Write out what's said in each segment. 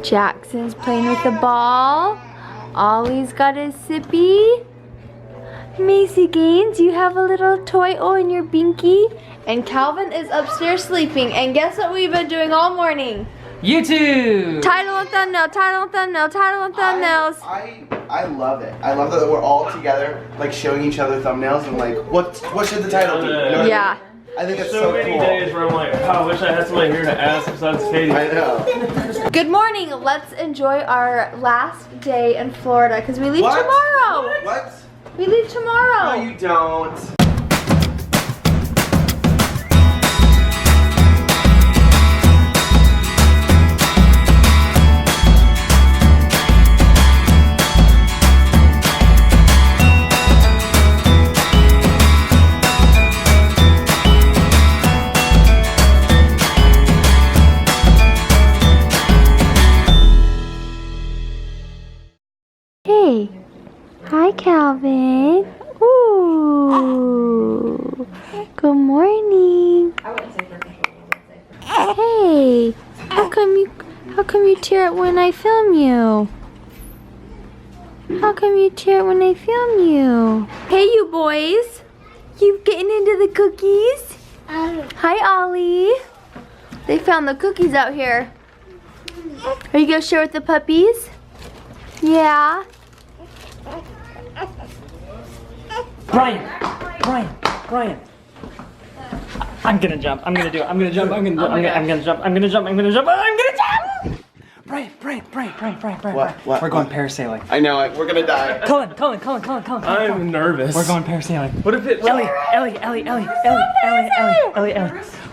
Jackson's playing with the ball. Ollie's got his sippy. Macy Gaines, you have a little toy in your binky. And Calvin is upstairs sleeping. And guess what we've been doing all morning? YouTube! Title and thumbnail, title and thumbnail, title and thumbnails. I love it. I love that we're all together, like showing each other thumbnails and like, what should the title be? You know what Yeah. I think it's so so many cool. days where I'm like, oh, I wish I had somebody here to ask besides Katie. I know. Good morning. Let's enjoy our last day in Florida because we leave What? tomorrow. What? We leave tomorrow. No, you don't. Hey. Hi, Calvin. Ooh. Good morning. Hey. How come you tear it when I film you? How come you tear it when I film you? Hey, you boys. You getting into the cookies? Hi, Ollie. They found the cookies out here. Are you gonna share with the puppies? Yeah. Brian! I'm gonna jump. I'm gonna do it. I'm gonna jump. I'm gonna jump. I'm gonna jump. Brian! What? We're going parasailing. I know it. We're gonna die. Colin. I'm nervous. We're going parasailing. What if it? Ellie.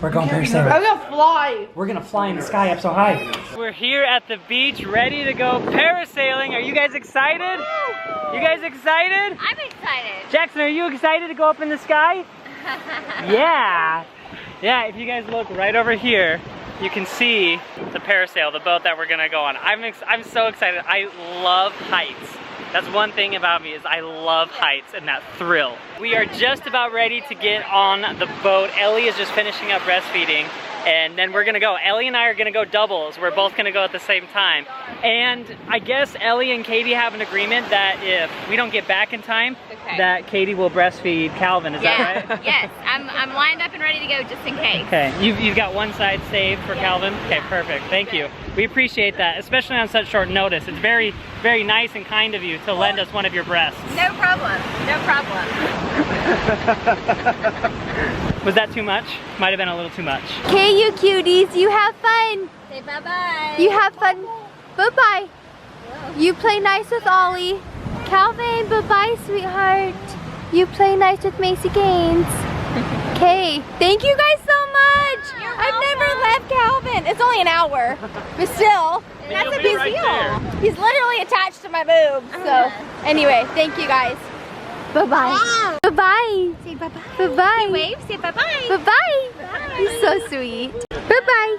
We're going parasailing. I'm gonna fly. We're gonna fly in the sky up so high. We're here at the beach, ready to go parasailing. Are you guys excited? You guys excited? I'm excited. Jackson, are you excited to go up in the sky? Yeah. Yeah, if you guys look right over here, you can see the parasail, the boat that we're gonna go on. I'm so excited. I love heights. That's one thing about me is I love heights and that thrill. We are just about ready to get on the boat. Ellie is just finishing up breastfeeding and then we're gonna go. Ellie and I are gonna go doubles. We're both gonna go at the same time. And I guess Ellie and Katie have an agreement that if we don't get back in time, that Katie will breastfeed Calvin, is that right? Yes, I'm lined up and ready to go just in case. Okay, you've got one side saved for Calvin? Okay, perfect, thank you. We appreciate that, especially on such short notice. It's very, very nice and kind of you to lend us one of your breasts. No problem, no problem. Was that too much? Might have been a little too much. Okay, you cuties, you have fun. Say bye-bye. You have fun. Bye-bye. You play nice with Ollie. Calvin, bye-bye, sweetheart. You play nice with Macy Gaines. Okay, thank you guys so much. I've never left Calvin. It's only an hour, but still, that's a big deal. He's literally attached to my boobs. So, anyway, thank you guys. Bye-bye. Bye-bye. Say bye-bye. Bye-bye. Wave, say bye-bye. Bye-bye. He's so sweet. Bye-bye.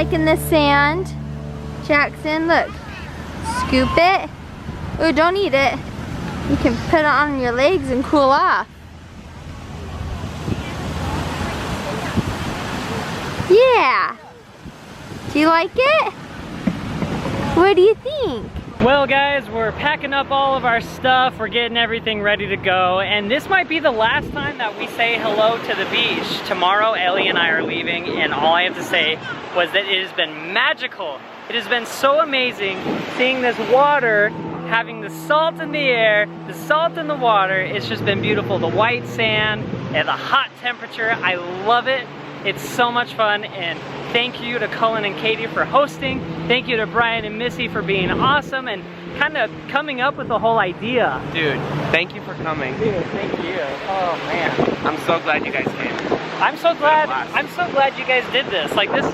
liking this sand? Jackson, look. Scoop it. Oh, don't eat it. You can put it on your legs and cool off. Yeah. Do you like it? What do you think? Well guys, we're packing up all of our stuff, we're getting everything ready to go, and this might be the last time that we say hello to the beach. Tomorrow, Ellie and I are leaving, and all I have to say was that it has been magical. It has been so amazing seeing this water, having the salt in the air, the salt in the water. It's just been beautiful. The white sand and the hot temperature, I love it. It's so much fun, and thank you to Cullen and Katie for hosting. Thank you to Brian and Missy for being awesome and kind of coming up with the whole idea. Dude, thank you for coming. Dude, thank you. Oh man. I'm so glad you guys came. I'm so glad you guys did this. Like this,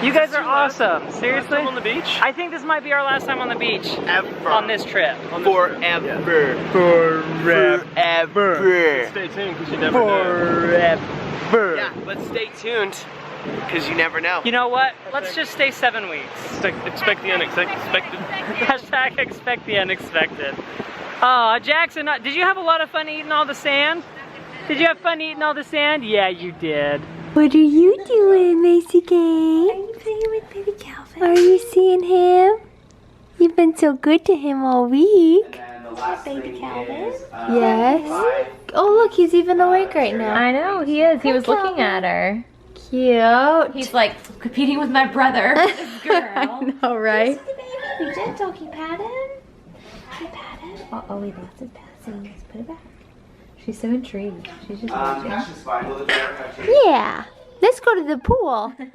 you guys are awesome. Seriously? On the beach? I think this might be our last time on the beach. Ever. On this trip. Forever. Forever. Stay tuned because you never know. Forever. Yeah, let's stay tuned because you never know. You know what? Let's just stay 7 weeks. Expect the unexpected. Hashtag expect the unexpected. Oh, Jackson, did you have a lot of fun eating all the sand? Did you have fun eating all the sand? Yeah, you did. What are you doing, Macy Kane? Are you playing with baby Calvin? Are you seeing him? You've been so good to him all week. Baby Calvin. Yes. Oh look, he's even awake right now. I know, he is. He was looking at her. Cute. He's like competing with my brother. This girl. I know, right? Be gentle. Can you pat him? Can you pat him? Oh, he lost his passing. Let's put it back. She's so intrigued. She's just watching. That's just fine. Will the driver have change? Yeah. Let's go to the pool. Yay!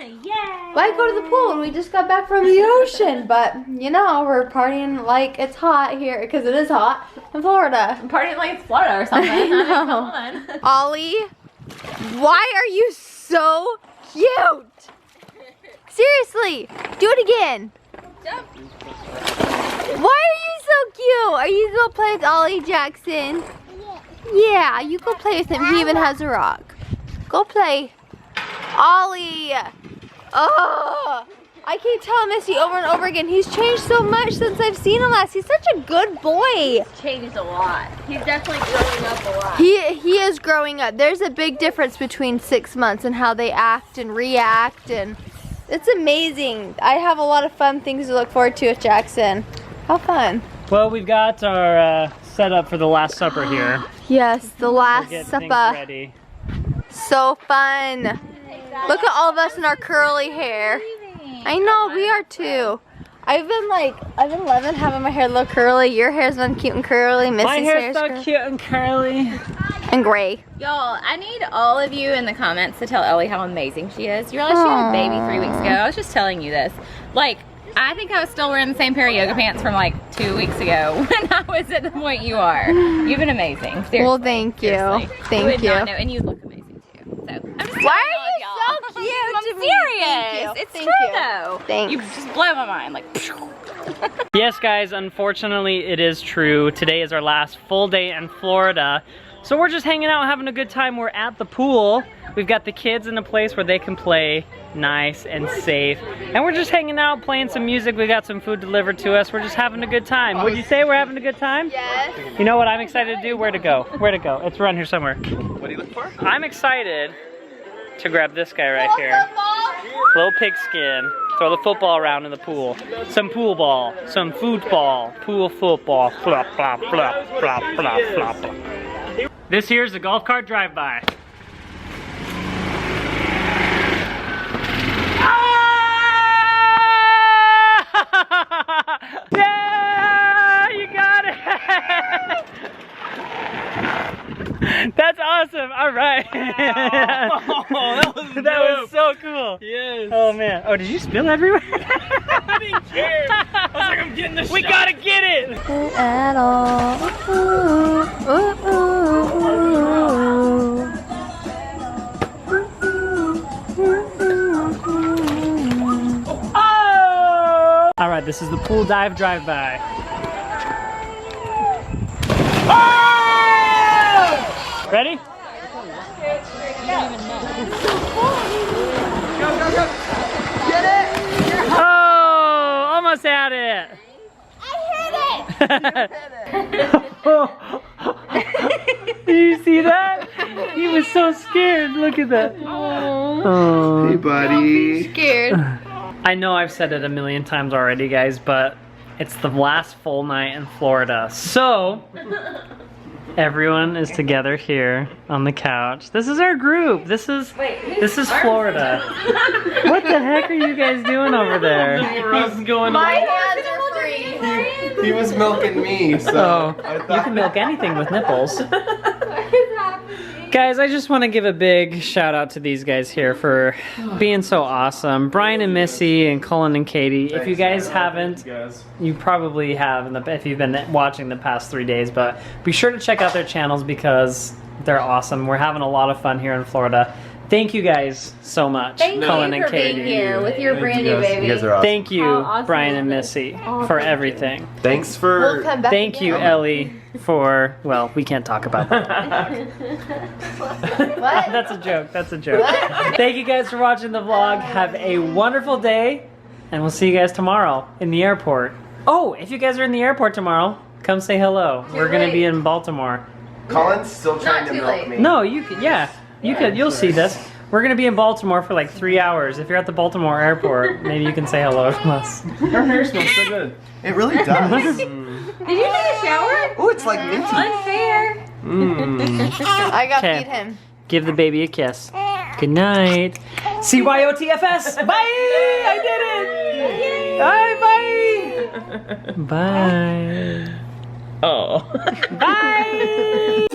Why go to the pool? We just got back from the ocean, but you know, we're partying like it's hot here because it is hot in Florida. I'm partying like it's Florida or something. I know. Come on. Ollie, why are you so cute? Seriously, do it again. Jump. Why are you so cute? Are you gonna play with Ollie, Jackson? Yeah, you go play with him. He even has a rock. Go play. Ollie! Oh, I keep telling Missy over and over again, he's changed so much since I've seen him last. He's such a good boy. Changed a lot. He's definitely growing up a lot. He is growing up. There's a big difference between 6 months and how they act and react, and it's amazing. I have a lot of fun things to look forward to with Jackson. How fun. Well, we've got our setup for the Last Supper here. Yes, the We're Last getting things Supper. ready. So fun. Look at all of us in our curly hair. I know, we are too. I've been loving having my hair look curly. Your hair's been cute and curly. Missy's My hair's so curly. cute and curly. And gray. Y'all, I need all of you in the comments to tell Ellie how amazing she is. You realize she had a baby 3 weeks ago? I was just telling you this. Like, I think I was still wearing the same pair of yoga pants from like 2 weeks ago when I was at the point you are. You've been amazing. Seriously. Well, thank you. Seriously. Thank would you. not know, and you look amazing too. So, I'm just Why telling are all you of so y'all. cute I'm to me? serious. Thank you. It's Thank true you. though. Thanks. You just blow my mind. Like, Yes, guys, unfortunately it is true. Today is our last full day in Florida. So we're just hanging out, having a good time. We're at the pool. We've got the kids in a place where they can play nice and safe. And we're just hanging out, playing some music. We got some food delivered to us. We're just having a good time. Would you say we're having a good time? Yes. You know what I'm excited to do? Where to go? Where to go? It's around here somewhere. What do you look for? I'm excited to grab this guy right here. Little pigskin. Throw the football around in the pool. Some pool ball. Some football. Pool football. Flop, flop, flop, flop, flop, flop. This here's the golf cart drive-by. Ah! Yeah! You got it! That's awesome. All right. That was so cool. Yes. Oh man. Oh, did you spill everywhere? I didn't care. I was like, I'm getting the We shot. gotta get it. At all. Ooh, ooh, ooh. Oh! All right, this is the pool dive drive-by. Oh! Ready? Go, go, go. Get it! almost had it. I Did you see that? He was so scared. Look at that. Oh. Hey, buddy. Scared. I know I've said it a million times already, guys, but it's the last full night in Florida. So, everyone is together here on the couch. This is our group. This is Florida. What the heck are you guys doing over there? What's going My on? hands are free. He was milking me, so Oh, I you thought can milk anything with nipples. What is happening? Guys, I just want to give a big shout out to these guys here for being so awesome. Brian and Missy and Cullen and Katie. If you guys haven't, you probably have if you've been watching the past 3 days, but be sure to check out their channels because they're awesome. We're having a lot of fun here in Florida. Thank you guys so much, Thank Cullen you and for being Katie. here with your brand new baby. You guys are awesome. Thank you, Oh, awesome. Brian and Missy, for everything. Thanks for. We'll come back Thank you, again. Ellie, for, well, we can't talk about that. What? That's a joke. That's a joke. Thank you guys for watching the vlog. Have a wonderful day, and we'll see you guys tomorrow in the airport. Oh, if you guys are in the airport tomorrow, come say hello. We're gonna be in Baltimore. Colin's still trying to too milk late. me. No, you could. Yeah, you could. You'll see this. We're gonna be in Baltimore for like 3 hours. If you're at the Baltimore airport, maybe you can say hello to us. Her hair smells so good. It really does. Did you take a shower? Oh, it's like minty. Unfair. I got Okay. feed him. Give the baby a kiss. Good night. CYOTFS. Bye. I did it. Bye. Bye. Oh. Bye.